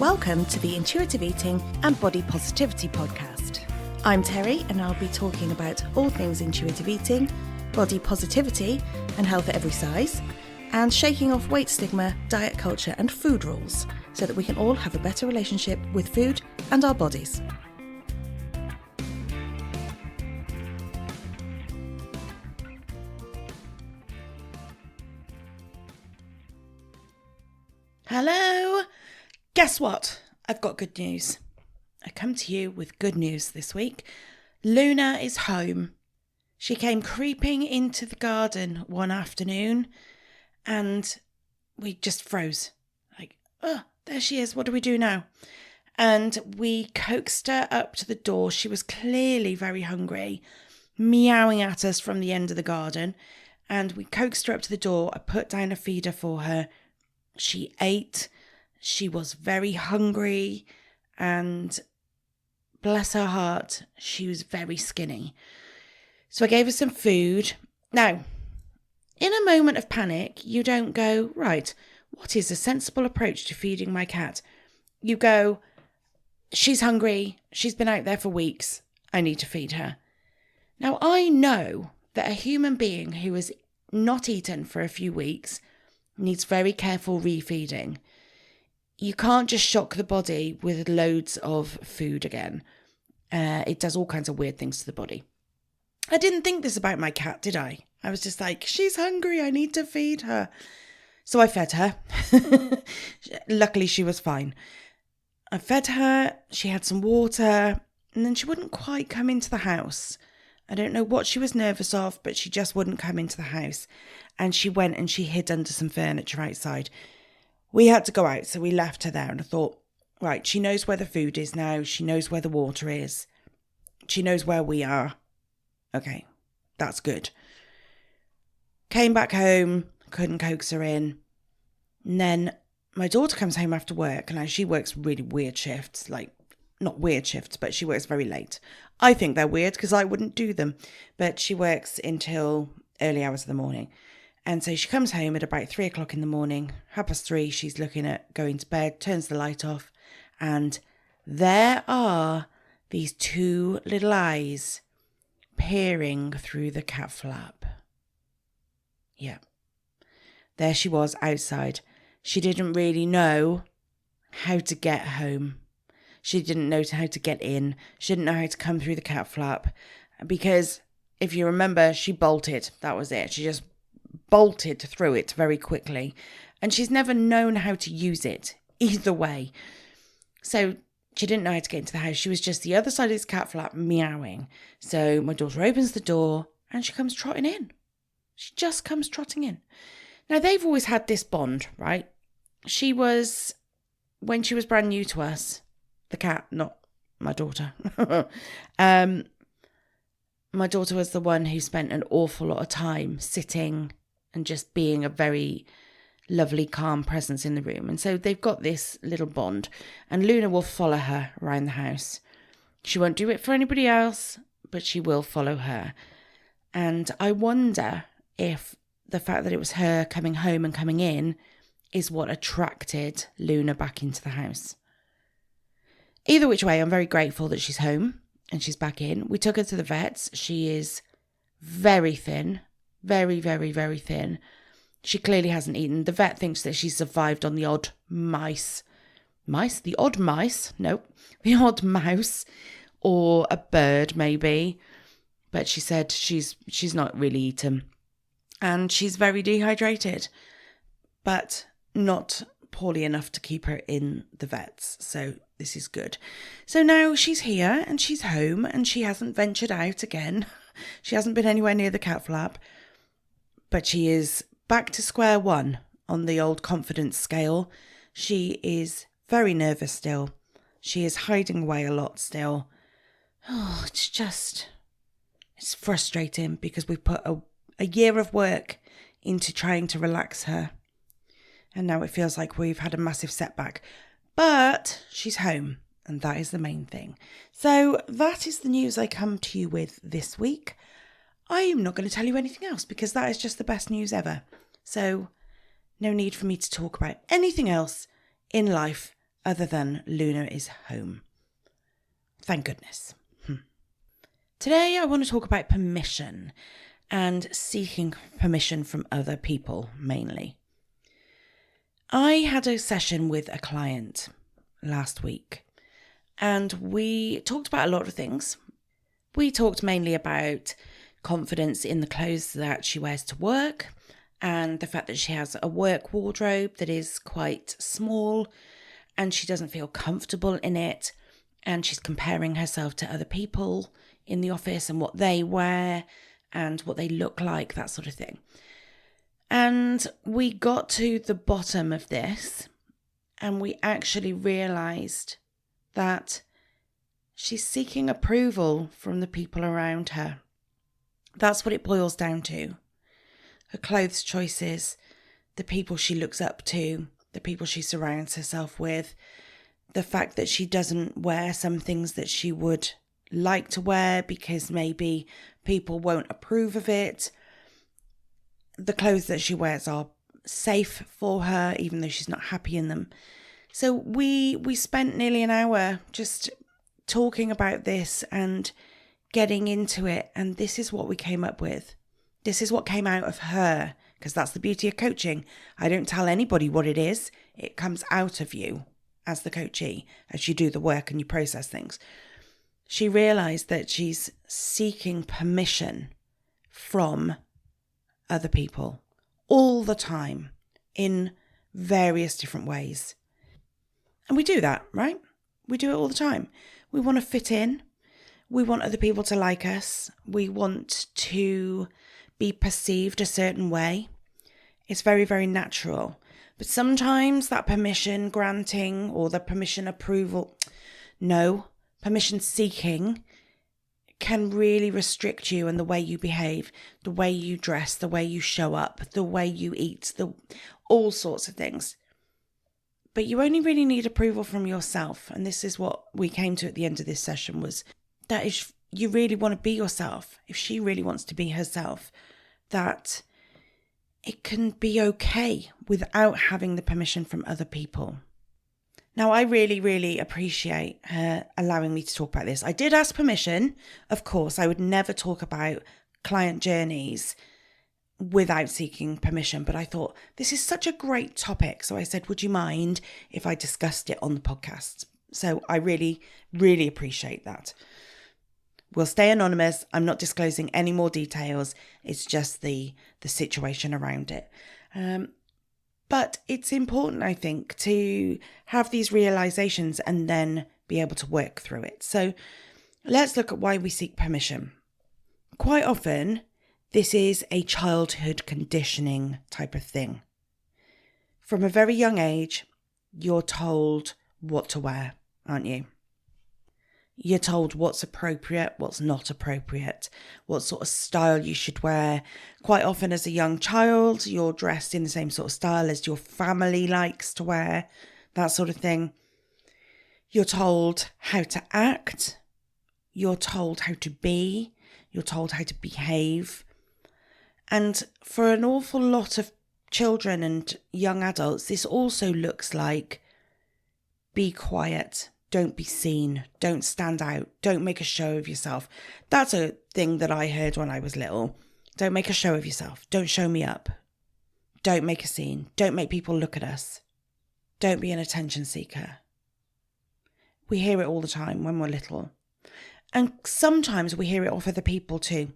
Welcome to the Intuitive Eating and Body Positivity podcast. I'm Terry and I'll be talking about all things intuitive eating, body positivity and health at every size, and shaking off weight stigma, diet culture and food rules so that we can all have a better relationship with food and our bodies. Hello! Guess what? I've got good news. I come to you with good news this week. Luna is home. She came creeping into the garden one afternoon and we just froze. Like, oh, there she is. What do we do now? And we coaxed her up to the door. She was clearly very hungry, meowing at us from the end of the garden. And we coaxed her up to the door. I put down a feeder for her. She ate. She was very hungry and bless her heart, she was very skinny. So I gave her some food. Now, in a moment of panic, you don't go, right, what is a sensible approach to feeding my cat? You go, she's hungry, she's been out there for weeks, I need to feed her. Now, I know that a human being who has not eaten for a few weeks needs very careful refeeding. You can't just shock the body with loads of food again. It does all kinds of weird things to the body. I didn't think this about my cat, did I? I was just like, she's hungry, I need to feed her. So I fed her. Luckily, she was fine. I fed her, she had some water, and then she wouldn't quite come into the house. I don't know what she was nervous of, but she just wouldn't come into the house. And she went and she hid under some furniture outside. We had to go out, so we left her there. And I thought, right, she knows where the food is now. She knows where the water is. She knows where we are. Okay, that's good. Came back home, couldn't coax her in. And then my daughter comes home after work. Now, she works really weird shifts, like not weird shifts, but she works very late. I think they're weird because I wouldn't do them. But she works until early hours of the morning. And so she comes home at about 3 o'clock in the morning, 3:30, she's looking at going to bed, turns the light off, and there are these two little eyes peering through the cat flap. Yeah. There she was outside. She didn't really know how to get home. She didn't know how to get in. She didn't know how to come through the cat flap because, if you remember, she bolted. That was it. She just bolted through it very quickly. And she's never known how to use it either way. So she didn't know how to get into the house. She was just the other side of this cat flap meowing. So my daughter opens the door and she comes trotting in. She just comes trotting in. Now, they've always had this bond, right? When she was brand new to us, the cat, not my daughter. My daughter was the one who spent an awful lot of time sitting and just being a very lovely, calm presence in the room. And so they've got this little bond. And Luna will follow her around the house. She won't do it for anybody else, but she will follow her. And I wonder if the fact that it was her coming home and coming in is what attracted Luna back into the house. Either which way, I'm very grateful that she's home and she's back in. We took her to the vets. She is very thin, very, very, very thin. She clearly hasn't eaten. The vet thinks that she's survived on the odd mice. Mice? The odd mice? Nope. The odd mouse or a bird maybe. But she said she's not really eaten. And she's very dehydrated. But not poorly enough to keep her in the vets. So this is good. So now she's here and she's home and she hasn't ventured out again. She hasn't been anywhere near the cat flap. But she is back to square one on the old confidence scale. She is very nervous still. She is hiding away a lot still. Oh, it's frustrating because we've put a year of work into trying to relax her. And now it feels like we've had a massive setback. But she's home, and that is the main thing. So that is the news I come to you with this week. I am not going to tell you anything else because that is just the best news ever. So no need for me to talk about anything else in life other than Luna is home. Thank goodness. Today I want to talk about permission and seeking permission from other people mainly. I had a session with a client last week and we talked about a lot of things. We talked mainly about confidence in the clothes that she wears to work and the fact that she has a work wardrobe that is quite small and she doesn't feel comfortable in it, and she's comparing herself to other people in the office and what they wear and what they look like, that sort of thing. And we got to the bottom of this and we actually realised that she's seeking approval from the people around her. That's what it boils down to. Her clothes choices, the people she looks up to, the people she surrounds herself with, the fact that she doesn't wear some things that she would like to wear because maybe people won't approve of it. The clothes that she wears are safe for her, even though she's not happy in them. So we spent nearly an hour just talking about this and getting into it. And this is what we came up with. This is what came out of her, because that's the beauty of coaching. I don't tell anybody what it is. It comes out of you as the coachee, as you do the work and you process things. She realised that she's seeking permission from other people all the time in various different ways. And we do that, right? We do it all the time. We want to fit in. We want other people to like us. We want to be perceived a certain way. It's very, very natural. But sometimes that permission granting or the permission seeking can really restrict you and the way you behave, the way you dress, the way you show up, the way you eat, all sorts of things. But you only really need approval from yourself. And this is what we came to at the end of this session, was that if you really want to be yourself, if she really wants to be herself, that it can be okay without having the permission from other people. Now, I really, really appreciate her allowing me to talk about this. I did ask permission. Of course, I would never talk about client journeys without seeking permission. But I thought this is such a great topic. So I said, would you mind if I discussed it on the podcast? So I really, really appreciate that. We'll stay anonymous. I'm not disclosing any more details. It's just the situation around it. But it's important, I think, to have these realizations and then be able to work through it. So let's look at why we seek permission. Quite often, this is a childhood conditioning type of thing. From a very young age, you're told what to wear, aren't you? You're told what's appropriate, what's not appropriate, what sort of style you should wear. Quite often as a young child, you're dressed in the same sort of style as your family likes to wear, that sort of thing. You're told how to act. You're told how to be. You're told how to behave. And for an awful lot of children and young adults, this also looks like be quiet. Don't be seen. Don't stand out. Don't make a show of yourself. That's a thing that I heard when I was little. Don't make a show of yourself. Don't show me up. Don't make a scene. Don't make people look at us. Don't be an attention seeker. We hear it all the time when we're little. And sometimes we hear it off other people too.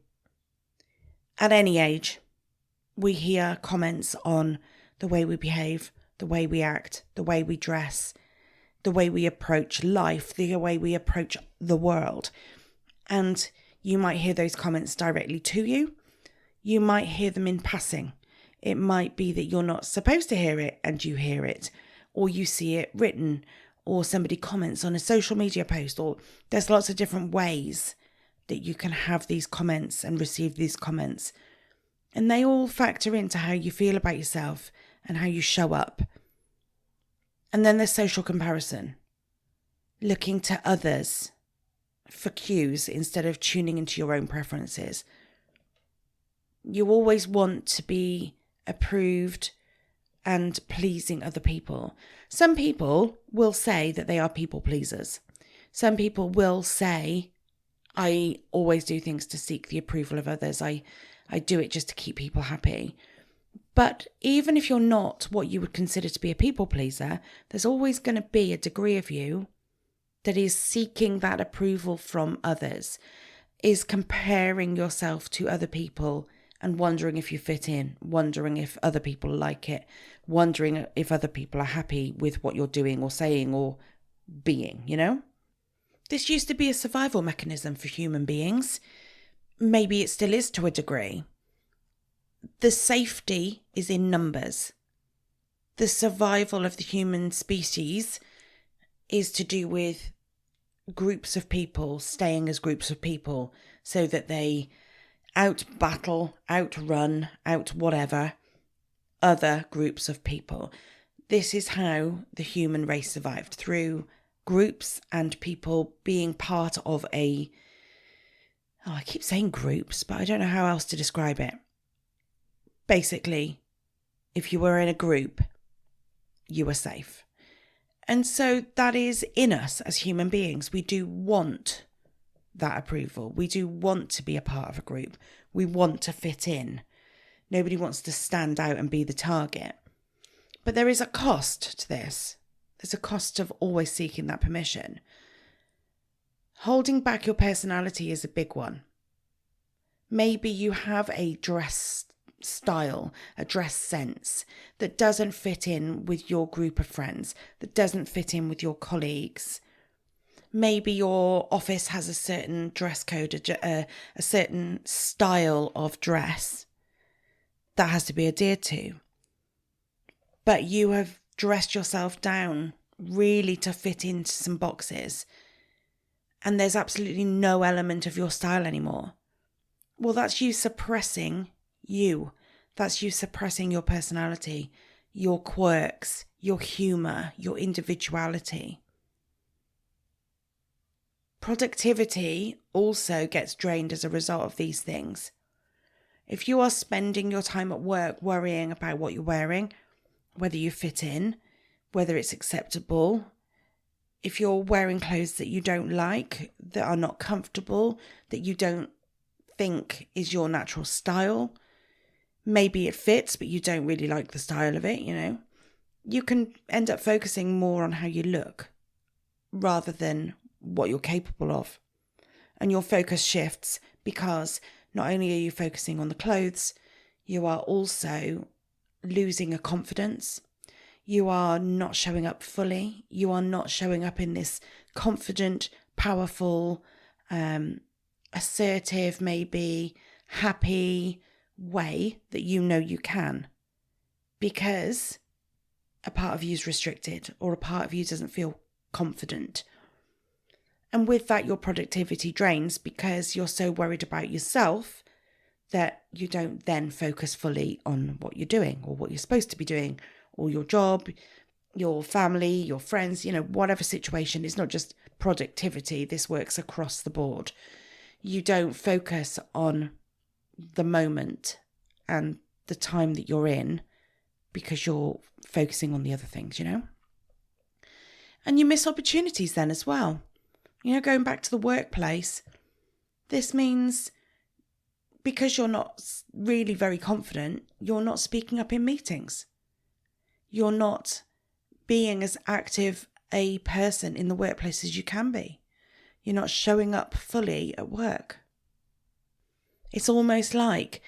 At any age, we hear comments on the way we behave, the way we act, the way we dress, the way we approach life, the way we approach the world. And you might hear those comments directly to you. You might hear them in passing. It might be that you're not supposed to hear it and you hear it, or you see it written, or somebody comments on a social media post, or there's lots of different ways that you can have these comments and receive these comments. And they all factor into how you feel about yourself and how you show up. And then there's social comparison, looking to others for cues instead of tuning into your own preferences. You always want to be approved and pleasing other people. Some people will say that they are people pleasers. Some people will say, I always do things to seek the approval of others. I do it just to keep people happy. But even if you're not what you would consider to be a people pleaser, there's always going to be a degree of you that is seeking that approval from others, is comparing yourself to other people and wondering if you fit in, wondering if other people like it, wondering if other people are happy with what you're doing or saying or being, you know? This used to be a survival mechanism for human beings. Maybe it still is to a degree. The safety is in numbers. The survival of the human species is to do with groups of people staying as groups of people so that they out-battle, outrun, out-whatever other groups of people. This is how the human race survived, through groups and people being part of I keep saying groups, but I don't know how else to describe it. Basically, if you were in a group, you were safe. And so that is in us as human beings. We do want that approval. We do want to be a part of a group. We want to fit in. Nobody wants to stand out and be the target. But there is a cost to this. There's a cost of always seeking that permission. Holding back your personality is a big one. Maybe you have a dress style, a dress sense that doesn't fit in with your group of friends, that doesn't fit in with your colleagues. Maybe your office has a certain dress code, a certain style of dress that has to be adhered to. But you have dressed yourself down really to fit into some boxes, and there's absolutely no element of your style anymore. Well, that's you suppressing you. That's you suppressing your personality, your quirks, your humour, your individuality. Productivity also gets drained as a result of these things. If you are spending your time at work worrying about what you're wearing, whether you fit in, whether it's acceptable, if you're wearing clothes that you don't like, that are not comfortable, that you don't think is your natural style, maybe it fits, but you don't really like the style of it, you know, you can end up focusing more on how you look rather than what you're capable of. And your focus shifts because not only are you focusing on the clothes, you are also losing a confidence. You are not showing up fully. You are not showing up in this confident, powerful, assertive, maybe happy way that you know you can, because a part of you is restricted or a part of you doesn't feel confident. And with that, your productivity drains because you're so worried about yourself that you don't then focus fully on what you're doing or what you're supposed to be doing, or your job, your family, your friends, you know, whatever situation. It's not just productivity. This works across the board. You don't focus on the moment and the time that you're in because you're focusing on the other things, you know? And you miss opportunities then as well. You know, going back to the workplace, this means because you're not really very confident, you're not speaking up in meetings. You're not being as active a person in the workplace as you can be. You're not showing up fully at work. It's almost like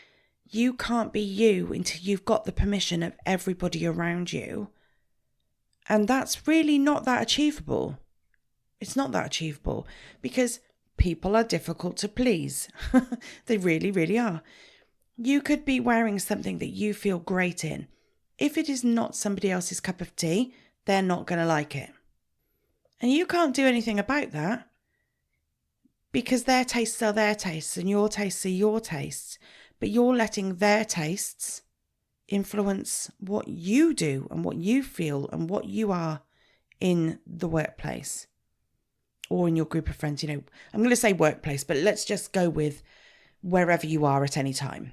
you can't be you until you've got the permission of everybody around you. And that's really not that achievable. It's not that achievable because people are difficult to please. They really, really are. You could be wearing something that you feel great in. If it is not somebody else's cup of tea, they're not going to like it. And you can't do anything about that because their tastes are their tastes and your tastes are your tastes. But you're letting their tastes influence what you do and what you feel and what you are in the workplace or in your group of friends. You know, I'm going to say workplace, but let's just go with wherever you are at any time.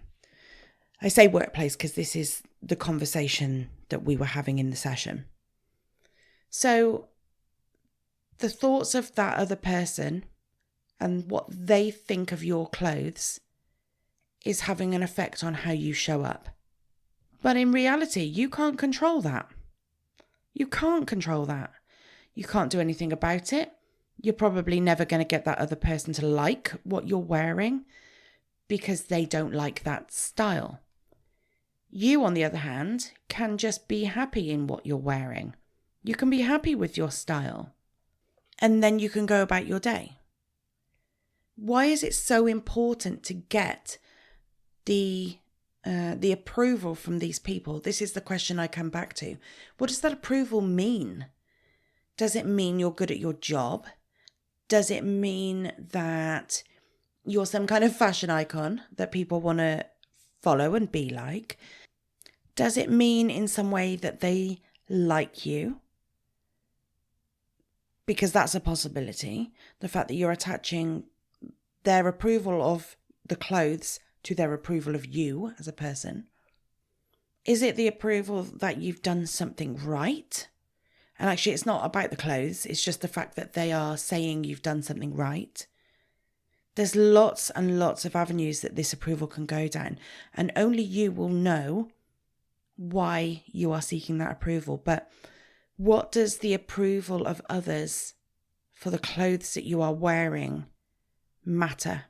I say workplace because this is the conversation that we were having in the session. So the thoughts of that other person and what they think of your clothes is having an effect on how you show up. But in reality, you can't control that. You can't control that. You can't do anything about it. You're probably never going to get that other person to like what you're wearing because they don't like that style. You, on the other hand, can just be happy in what you're wearing. You can be happy with your style. And then you can go about your day. Why is it so important to get the approval from these people? This is the question I come back to. What does that approval mean? Does it mean you're good at your job? Does it mean that you're some kind of fashion icon that people want to follow and be like? Does it mean in some way that they like you? Because that's a possibility. The fact that you're attaching their approval of the clothes to their approval of you as a person. Is it the approval that you've done something right? And actually, it's not about the clothes. It's just the fact that they are saying you've done something right. There's lots and lots of avenues that this approval can go down. And only you will know why you are seeking that approval. But what does the approval of others for the clothes that you are wearing matter?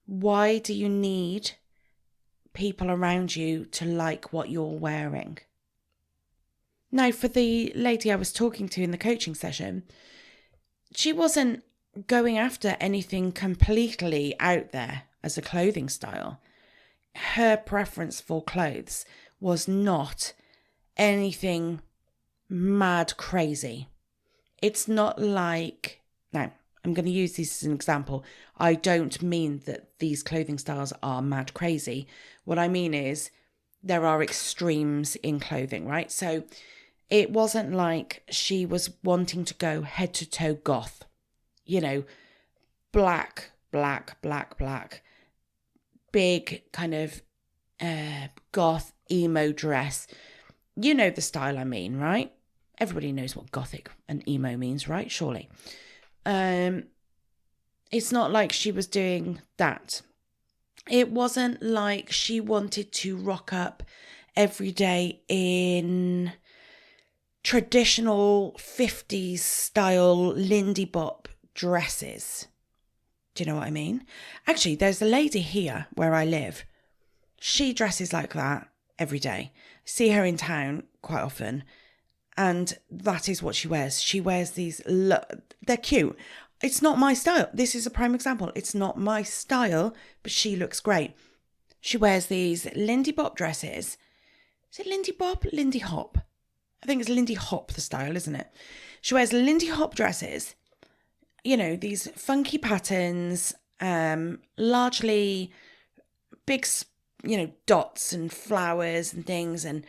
Why do you need people around you to like what you're wearing? Now, for the lady I was talking to in the coaching session, she wasn't going after anything completely out there as a clothing style. Her preference for clothes was not anything mad crazy. It's not like, now, I'm going to use this as an example. I don't mean that these clothing styles are mad crazy. What I mean is there are extremes in clothing, right? So it wasn't like she was wanting to go head to toe goth, black, big kind of goth emo dress. You know the style I mean, right? Everybody knows what gothic and emo means, right? Surely. It's not like she was doing that. It wasn't like she wanted to rock up every day in traditional 50s style Lindy Bop dresses. Do you know what I mean? Actually, there's a lady here where I live. She dresses like that every day. I see her in town quite often, and that is what she wears. She wears these, they're cute. It's not my style. This is a prime example. It's not my style, but she looks great. She wears these Lindy Bop dresses. Is it Lindy Bop? Lindy Hop? I think it's Lindy Hop, the style, isn't it? She wears Lindy Hop dresses, these funky patterns, largely big, dots and flowers and things, and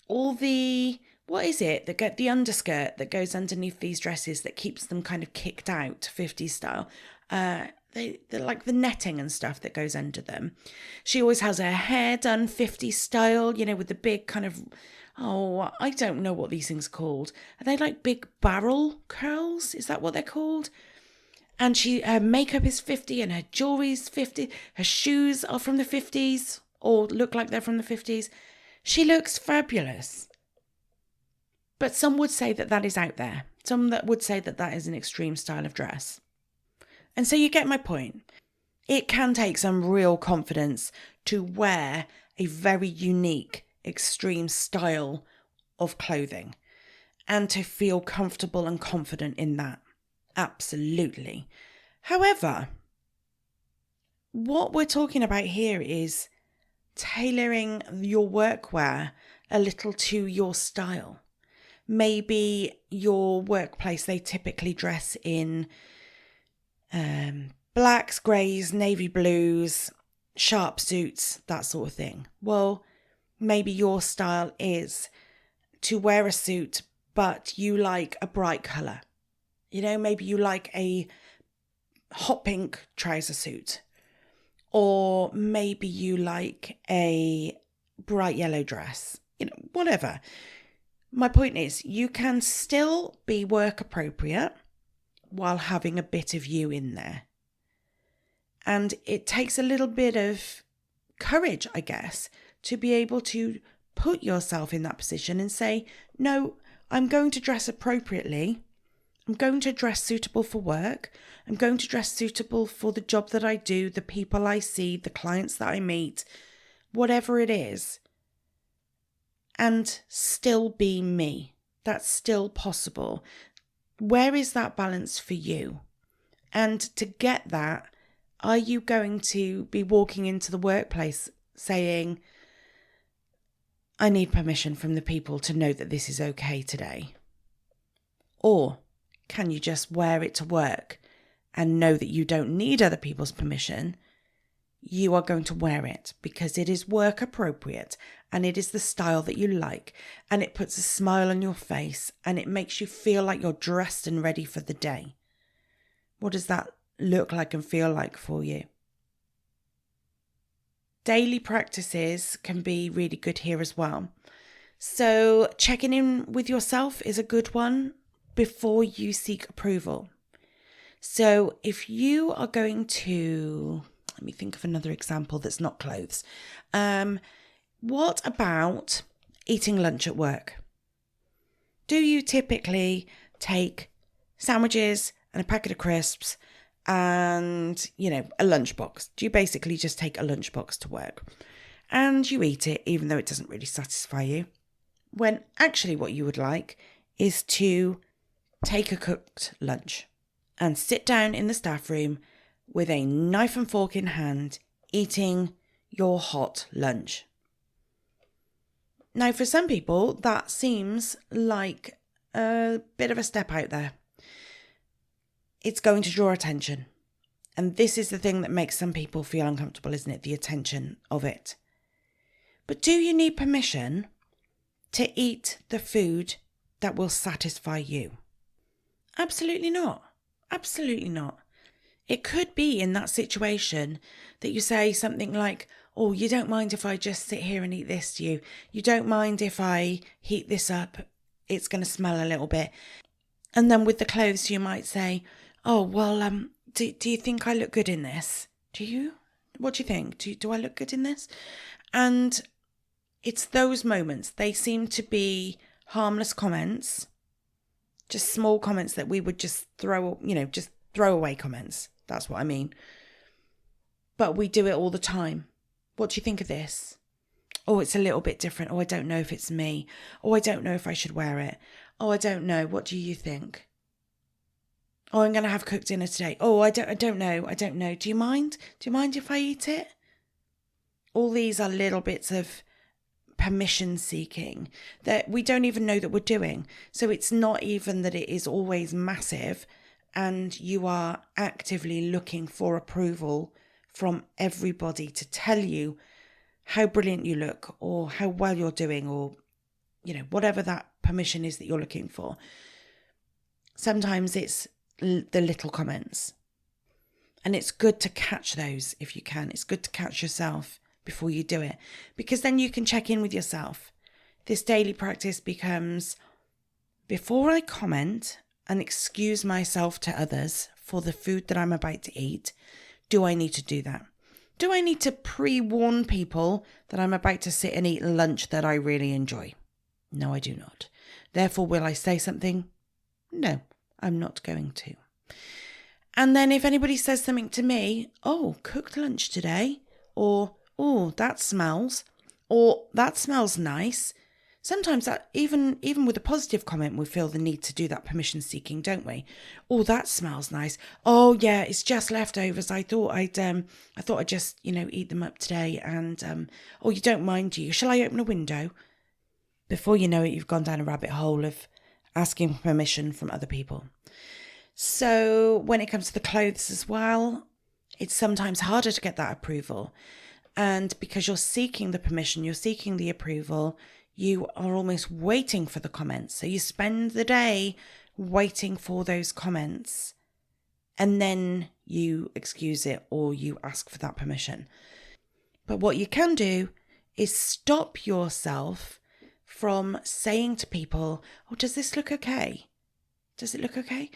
all the, what is it, the underskirt that goes underneath these dresses that keeps them kind of kicked out, 50s style. They're like the netting and stuff that goes under them. She always has her hair done 50s style, with the big kind of, I don't know what these things are called. Are they like big barrel curls? Is that what they're called? And her makeup is 50 and her jewelry's 50. Her shoes are from the 50s or look like they're from the 50s. She looks fabulous. But some would say that that is out there. Some that would say that that is an extreme style of dress. And so you get my point. It can take some real confidence to wear a very unique, extreme style of clothing and to feel comfortable and confident in that. Absolutely. However, what we're talking about here is tailoring your workwear a little to your style. Maybe your workplace, they typically dress in blacks, greys, navy blues, sharp suits, that sort of thing. Well, maybe your style is to wear a suit, but you like a bright colour. Maybe you like a hot pink trouser suit, Or maybe you like a bright yellow dress, whatever. My point is, you can still be work appropriate while having a bit of you in there. And it takes a little bit of courage, I guess, to be able to put yourself in that position and say, no, I'm going to dress appropriately. I'm going to dress suitable for work. I'm going to dress suitable for the job that I do, the people I see, the clients that I meet, whatever it is. And still be me. That's still possible. Where is that balance for you? And to get that, are you going to be walking into the workplace saying, I need permission from the people to know that this is okay today? Or can you just wear it to work and know that you don't need other people's permission? You are going to wear it because it is work appropriate and it is the style that you like, and it puts a smile on your face and it makes you feel like you're dressed and ready for the day. What does that look like and feel like for you? Daily practices can be really good here as well. So checking in with yourself is a good one before you seek approval. So if you are going to, let me think of another example that's not clothes. What about eating lunch at work? Do you typically take sandwiches and a packet of crisps and, a lunchbox? Do you basically just take a lunchbox to work and you eat it even though it doesn't really satisfy you? When actually what you would like is to take a cooked lunch and sit down in the staff room with a knife and fork in hand, eating your hot lunch. Now, for some people, that seems like a bit of a step out there. It's going to draw attention. And this is the thing that makes some people feel uncomfortable, isn't it? The attention of it. But do you need permission to eat the food that will satisfy you? Absolutely not. Absolutely not. It could be in that situation that you say something like, oh, you don't mind if I just sit here and eat this, do you? You don't mind if I heat this up? It's going to smell a little bit. And then with the clothes, you might say, oh, well, do you think I look good in this? Do you? What do you think? Do I look good in this? And it's those moments. They seem to be harmless comments, just small comments that we would just throw away comments. That's what I mean. But we do it all the time. What do you think of this? Oh, it's a little bit different. Oh, I don't know if it's me. Oh, I don't know if I should wear it. Oh, I don't know. What do you think? Oh, I'm going to have cooked dinner today. Oh, I don't know. I don't know. Do you mind? Do you mind if I eat it? All these are little bits of permission seeking that we don't even know that we're doing. So it's not even that it is always massive and you are actively looking for approval from everybody to tell you how brilliant you look or how well you're doing or, whatever that permission is that you're looking for. Sometimes it's the little comments. And it's good to catch those if you can. It's good to catch yourself before you do it, because then you can check in with yourself. This daily practice becomes, before I comment and excuse myself to others for the food that I'm about to eat, do I need to do that? Do I need to pre-warn people that I'm about to sit and eat lunch that I really enjoy? No, I do not. Therefore, will I say something? No, I'm not going to. And then if anybody says something to me, oh, cooked lunch today, or oh, that smells, or that smells nice. Sometimes that even with a positive comment, we feel the need to do that permission seeking, don't we? Oh, that smells nice. Oh yeah, it's just leftovers. I thought I'd just, eat them up today. And oh, you don't mind, do you? Shall I open a window? Before you know it, you've gone down a rabbit hole of asking permission from other people. So when it comes to the clothes as well, it's sometimes harder to get that approval. And because you're seeking the permission, you're seeking the approval, you are almost waiting for the comments. So you spend the day waiting for those comments. and then you excuse it or you ask for that permission. But what you can do is stop yourself from saying to people, oh, does this look okay? Does it look okay?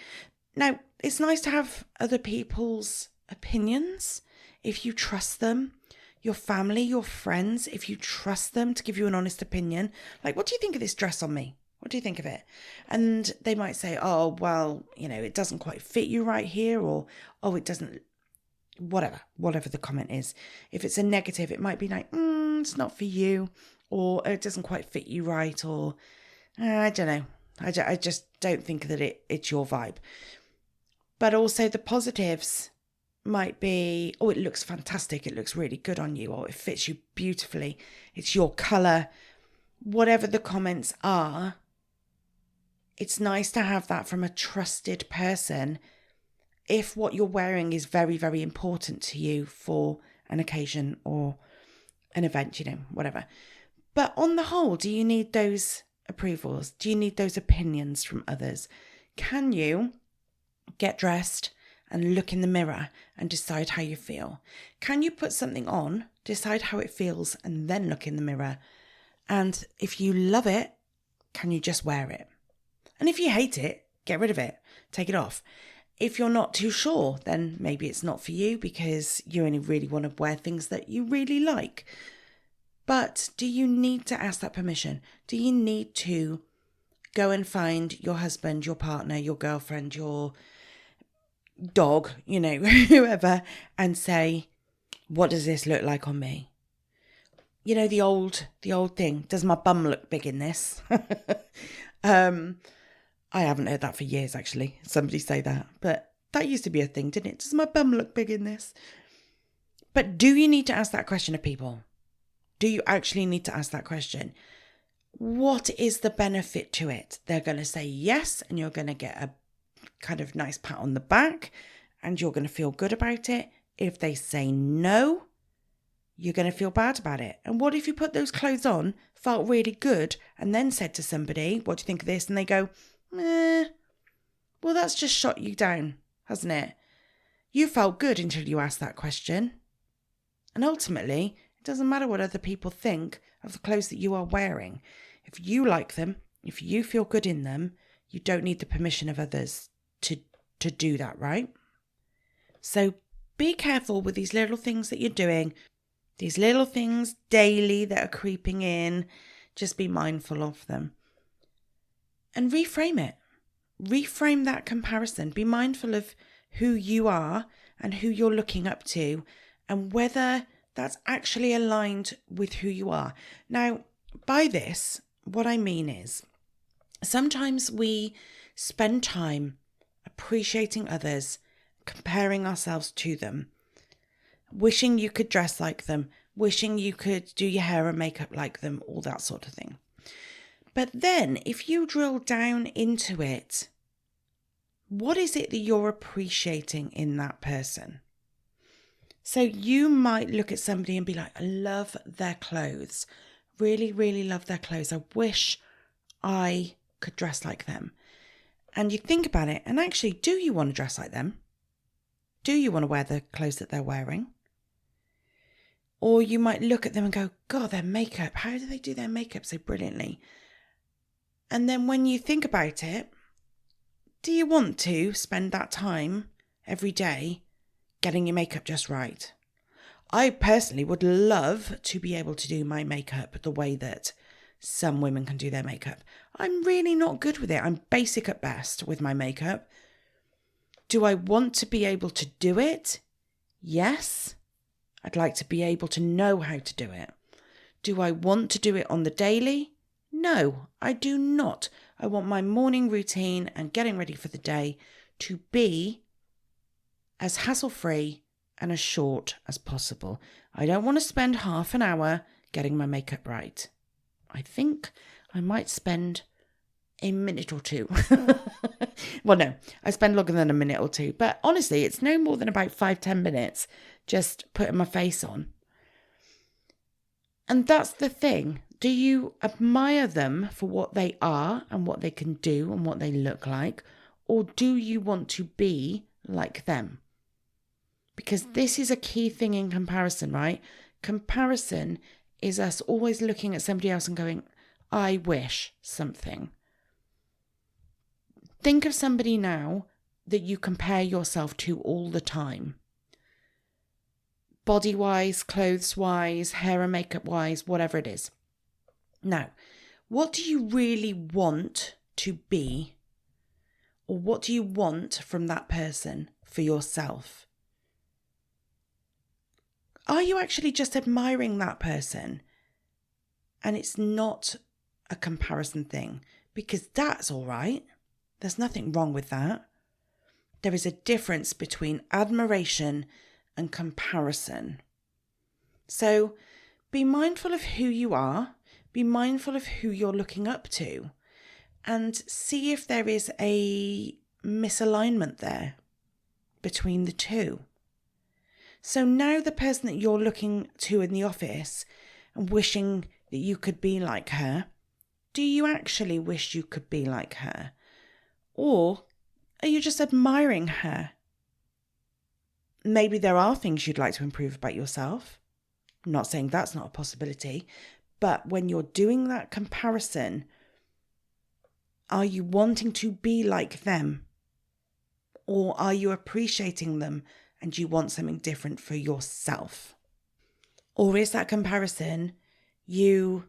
Now, it's nice to have other people's opinions if you trust them, your family, your friends, if you trust them to give you an honest opinion. Like, what do you think of this dress on me? What do you think of it? And they might say, oh, well, it doesn't quite fit you right here, or, oh, it doesn't, whatever the comment is. If it's a negative, it might be like, it's not for you, or it doesn't quite fit you right, or I don't know. I just don't think that it's your vibe. But also the positives might be, oh, it looks fantastic. It looks really good on you, or it fits you beautifully. It's your colour. Whatever the comments are, it's nice to have that from a trusted person if what you're wearing is very, very important to you for an occasion or an event, whatever. But on the whole, do you need those approvals? Do you need those opinions from others? Can you get dressed and look in the mirror and decide how you feel? Can you put something on, decide how it feels, and then look in the mirror? And if you love it, can you just wear it? And if you hate it, get rid of it, take it off. If you're not too sure, then maybe it's not for you because you only really want to wear things that you really like. But do you need to ask that permission? Do you need to go and find your husband, your partner, your girlfriend, your dog, whoever, and say, what does this look like on me? The old thing, does my bum look big in this? I haven't heard that for years, actually. Somebody say that. But that used to be a thing, didn't it? Does my bum look big in this? But do you need to ask that question of people? Do you actually need to ask that question? What is the benefit to it? They're going to say yes, and you're going to get a kind of nice pat on the back, and you're going to feel good about it. If they say no, you're going to feel bad about it. And what if you put those clothes on, felt really good, and then said to somebody, what do you think of this? And they go, well, that's just shot you down, hasn't it? You felt good until you asked that question. And ultimately, it doesn't matter what other people think of the clothes that you are wearing. If you like them, if you feel good in them, you don't need the permission of others to do that, right? So be careful with these little things that you're doing, these little things daily that are creeping in. Just be mindful of them. And reframe it. Reframe that comparison. Be mindful of who you are and who you're looking up to and whether that's actually aligned with who you are. Now, by this, what I mean is sometimes we spend time appreciating others, comparing ourselves to them, wishing you could dress like them, wishing you could do your hair and makeup like them, all that sort of thing. But then if you drill down into it, what is it that you're appreciating in that person? So you might look at somebody and be like, I love their clothes. Really, really love their clothes. I wish I could dress like them. And you think about it, and actually, do you want to dress like them? Do you want to wear the clothes that they're wearing? Or you might look at them and go, God, their makeup. How do they do their makeup so brilliantly? And then when you think about it, do you want to spend that time every day getting your makeup just right? I personally would love to be able to do my makeup the way that some women can do their makeup. I'm really not good with it. I'm basic at best with my makeup. Do I want to be able to do it? Yes. I'd like to be able to know how to do it. Do I want to do it on the daily? No, I do not. I want my morning routine and getting ready for the day to be as hassle-free and as short as possible. I don't want to spend half an hour getting my makeup right. I think I might spend a minute or two. Well, no, I spend longer than a minute or two. But honestly, it's no more than about 5-10 minutes just putting my face on. And that's the thing. Do you admire them for what they are and what they can do and what they look like? Or do you want to be like them. Because this is a key thing in comparison, right? Comparison is us always looking at somebody else and going, I wish something. Think of somebody now that you compare yourself to all the time. Body-wise, clothes-wise, hair and makeup-wise, whatever it is. Now, what do you really want to be? Or what do you want from that person for yourself? Are you actually just admiring that person? And it's not a comparison thing, because that's all right. There's nothing wrong with that. There is a difference between admiration and comparison. So be mindful of who you are, be mindful of who you're looking up to, and see if there is a misalignment there between the two. So now the person that you're looking to in the office and wishing that you could be like her, do you actually wish you could be like her? Or are you just admiring her? Maybe there are things you'd like to improve about yourself. I'm not saying that's not a possibility, but when you're doing that comparison, are you wanting to be like them? Or are you appreciating them and you want something different for yourself? Or is that comparison you,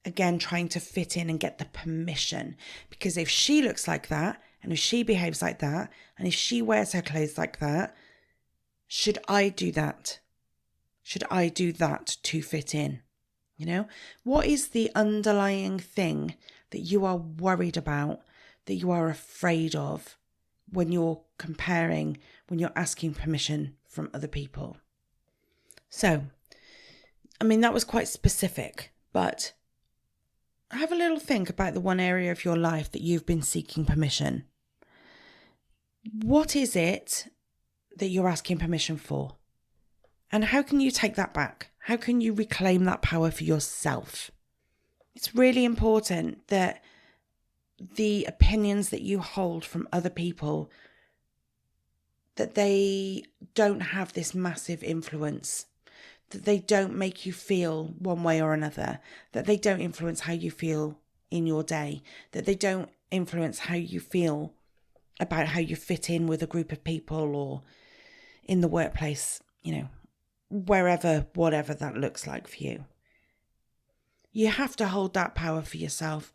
again, trying to fit in and get the permission? Because if she looks like that, and if she behaves like that, and if she wears her clothes like that, should I do that? Should I do that to fit in? You know, what is the underlying thing that you are worried about, that you are afraid of when you're comparing, when you're asking permission from other people? So, I mean, that was quite specific, but have a little think about the one area of your life that you've been seeking permission. What is it that you're asking permission for? And how can you take that back? How can you reclaim that power for yourself? It's really important that the opinions that you hold from other people, that they don't have this massive influence, that they don't make you feel one way or another, that they don't influence how you feel in your day, that they don't influence how you feel about how you fit in with a group of people or in the workplace, you know, wherever, whatever that looks like for you. You have to hold that power for yourself.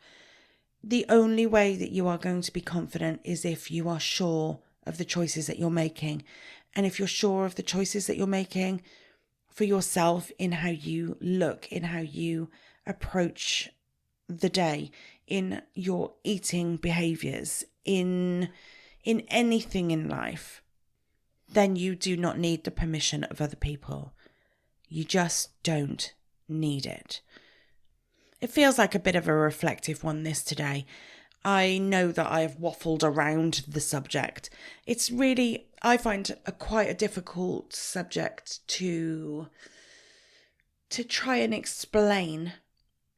The only way that you are going to be confident is if you are sure of the choices that you're making. And if you're sure of the choices that you're making for yourself in how you look, in how you approach the day, in your eating behaviours, in anything in life, then you do not need the permission of other people. You just don't need it. It feels like a bit of a reflective one, this today. I know that I have waffled around the subject. It's really, I find, quite a difficult subject to try and explain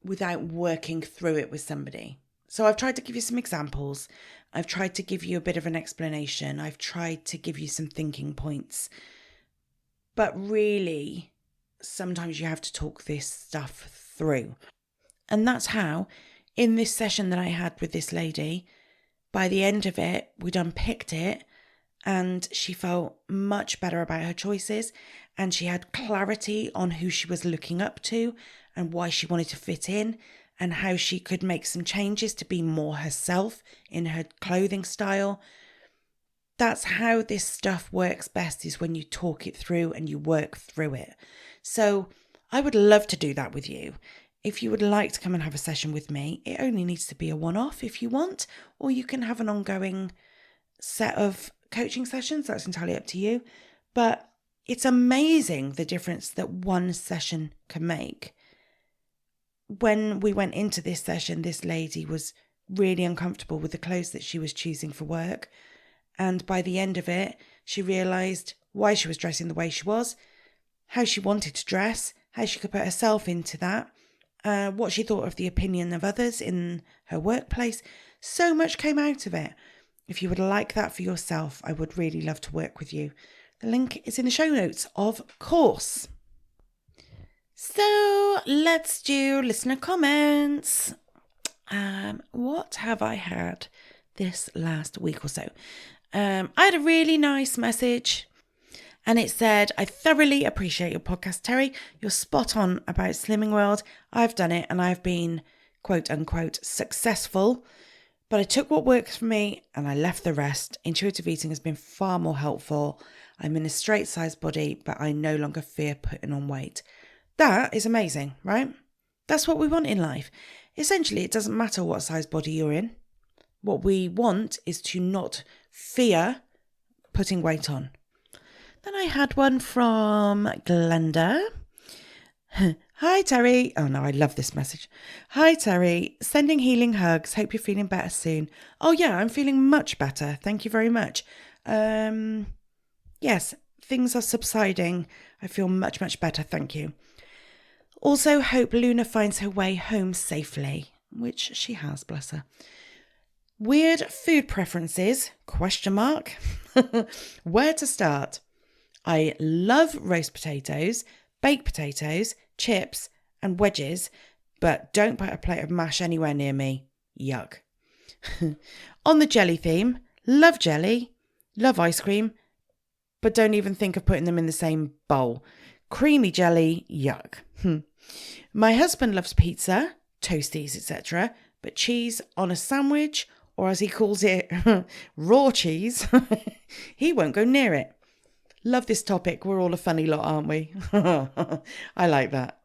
without working through it with somebody. So I've tried to give you some examples. I've tried to give you a bit of an explanation. I've tried to give you some thinking points. But really, sometimes you have to talk this stuff through. And that's how, in this session that I had with this lady, by the end of it, we'd unpicked it and she felt much better about her choices and she had clarity on who she was looking up to and why she wanted to fit in and how she could make some changes to be more herself in her clothing style. That's how this stuff works best, is when you talk it through and you work through it. So I would love to do that with you. If you would like to come and have a session with me, it only needs to be a one-off if you want, or you can have an ongoing set of coaching sessions. That's entirely up to you. But it's amazing the difference that one session can make. When we went into this session, this lady was really uncomfortable with the clothes that she was choosing for work. And by the end of it, she realised why she was dressing the way she was, how she wanted to dress, how she could put herself into that, what she thought of the opinion of others in her workplace. So much came out of it. If you would like that for yourself, I would really love to work with you. The link is in the show notes, of course. So let's do listener comments. What have I had this last week or so? I had a really nice message and it said, I thoroughly appreciate your podcast, Terry. You're spot on about Slimming World. I've done it and I've been, quote unquote, successful. But I took what worked for me and I left the rest. Intuitive eating has been far more helpful. I'm in a straight size body, but I no longer fear putting on weight. That is amazing, right? That's what we want in life. Essentially, it doesn't matter what size body you're in. What we want is to not fear putting weight on. Then I had one from Glenda. Hi, Terry. Oh, no, I love this message. Hi, Terry. Sending healing hugs. Hope you're feeling better soon. Oh, yeah, I'm feeling much better. Thank you very much. Yes, things are subsiding. I feel much, much better. Thank you. Also, hope Luna finds her way home safely, which she has, bless her. Weird food preferences, ? Where to start? I love roast potatoes, baked potatoes, chips and wedges, but don't put a plate of mash anywhere near me. Yuck. On the jelly theme, love jelly, love ice cream, but don't even think of putting them in the same bowl. Creamy jelly, yuck. My husband loves pizza, toasties, etc., but cheese on a sandwich, or as he calls it, raw cheese, he won't go near it. Love this topic. We're all a funny lot, aren't we? I like that.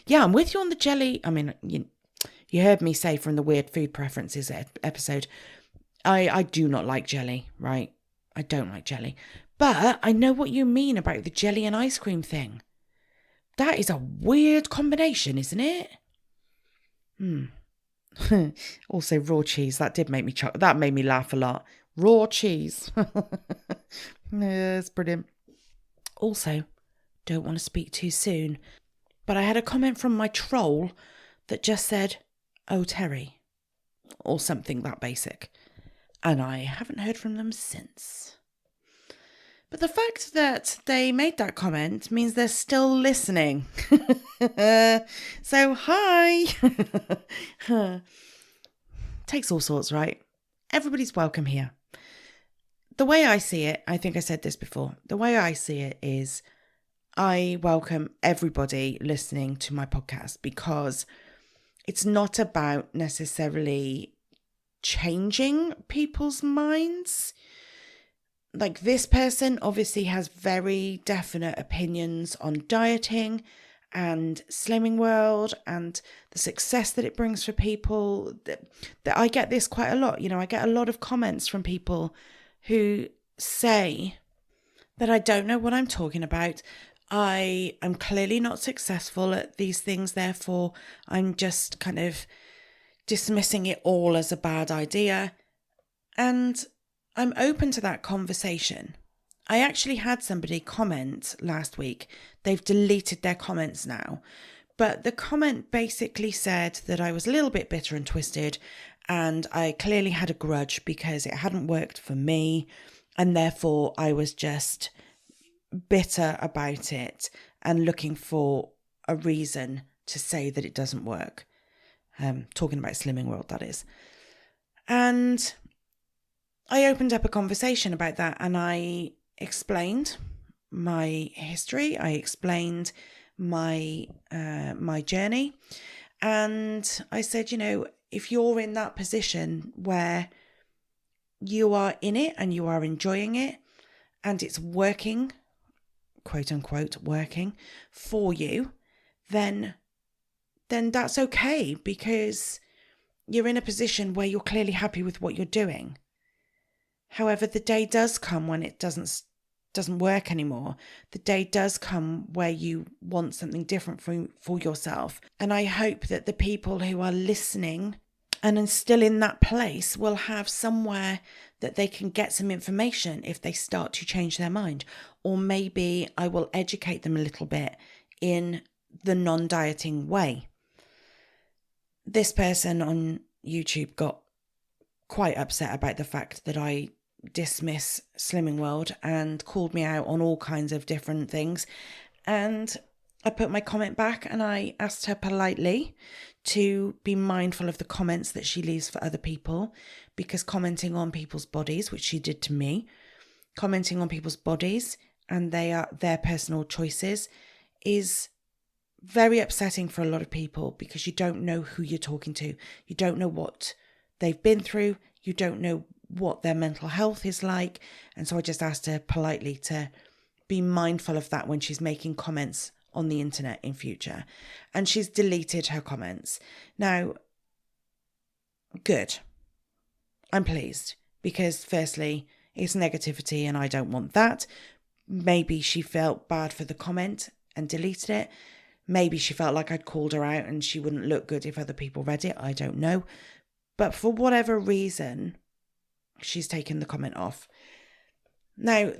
Yeah, I'm with you on the jelly. I mean, you heard me say from the weird food preferences episode, I do not like jelly, right? I don't like jelly. But I know what you mean about the jelly and ice cream thing. That is a weird combination, isn't it? Also, raw cheese. That did make me chuckle. That made me laugh a lot. Raw cheese. Yeah, it's brilliant. Also, don't want to speak too soon, but I had a comment from my troll that just said, "Oh, Terry," or something that basic. And I haven't heard from them since. But the fact that they made that comment means they're still listening. So, hi. Takes all sorts, right? Everybody's welcome here. The way I see it, I think I said this before, the way I see it is I welcome everybody listening to my podcast because it's not about necessarily changing people's minds. Like, this person obviously has very definite opinions on dieting and Slimming World and the success that it brings for people. That I get this quite a lot. I get a lot of comments from people who say that I don't know what I'm talking about. I am clearly not successful at these things. Therefore, I'm just kind of dismissing it all as a bad idea. And I'm open to that conversation. I actually had somebody comment last week. They've deleted their comments now. But the comment basically said that I was a little bit bitter and twisted, and I clearly had a grudge because it hadn't worked for me, and therefore I was just bitter about it and looking for a reason to say that it doesn't work. Talking about Slimming World, that is. And I opened up a conversation about that, and I explained my history. I explained my journey, and I said, if you're in that position where you are in it and you are enjoying it and it's working, quote unquote, working for you, then that's okay, because you're in a position where you're clearly happy with what you're doing. However, the day does come when it doesn't work anymore. The day does come where you want something different for yourself. And I hope that the people who are listening and are still in that place will have somewhere that they can get some information if they start to change their mind. Or maybe I will educate them a little bit in the non-dieting way. This person on YouTube got quite upset about the fact that I dismiss Slimming World and called me out on all kinds of different things. And I put my comment back and I asked her politely to be mindful of the comments that she leaves for other people, because commenting on people's bodies, which she did to me, commenting on people's bodies and they are their personal choices, is very upsetting for a lot of people, because you don't know who you're talking to. You don't know what they've been through. You don't know what their mental health is like. And so I just asked her politely to be mindful of that when she's making comments on the internet in future. And she's deleted her comments. Now, good. I'm pleased, because firstly, it's negativity and I don't want that. Maybe she felt bad for the comment and deleted it. Maybe she felt like I'd called her out and she wouldn't look good if other people read it. I don't know. But for whatever reason, she's taken the comment off. Now,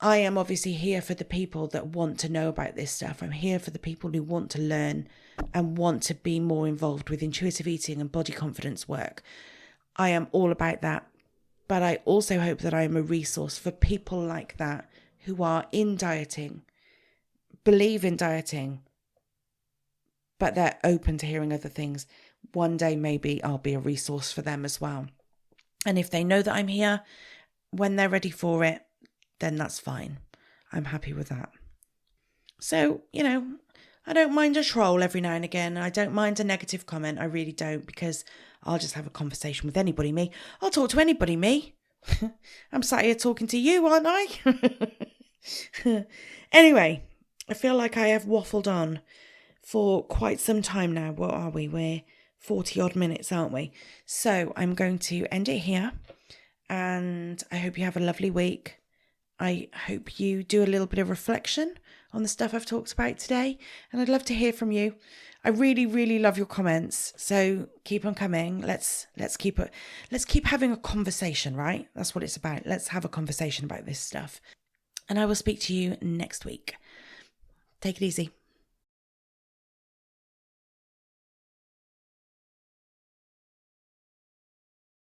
I am obviously here for the people that want to know about this stuff. I'm here for the people who want to learn and want to be more involved with intuitive eating and body confidence work. I am all about that. But I also hope that I am a resource for people like that who are in dieting, believe in dieting, but they're open to hearing other things. One day, maybe I'll be a resource for them as well. And if they know that I'm here when they're ready for it, then that's fine. I'm happy with that. So, I don't mind a troll every now and again. I don't mind a negative comment. I really don't, because I'll just have a conversation with anybody, me. I'll talk to anybody, me. I'm sat here talking to you, aren't I? Anyway, I feel like I have waffled on for quite some time now. What are we? We're 40 odd minutes, aren't we? So I'm going to end it here. And I hope you have a lovely week. I hope you do a little bit of reflection on the stuff I've talked about today. And I'd love to hear from you. I really, really love your comments. So keep on coming. Let's keep having a conversation, right? That's what it's about. Let's have a conversation about this stuff. And I will speak to you next week. Take it easy.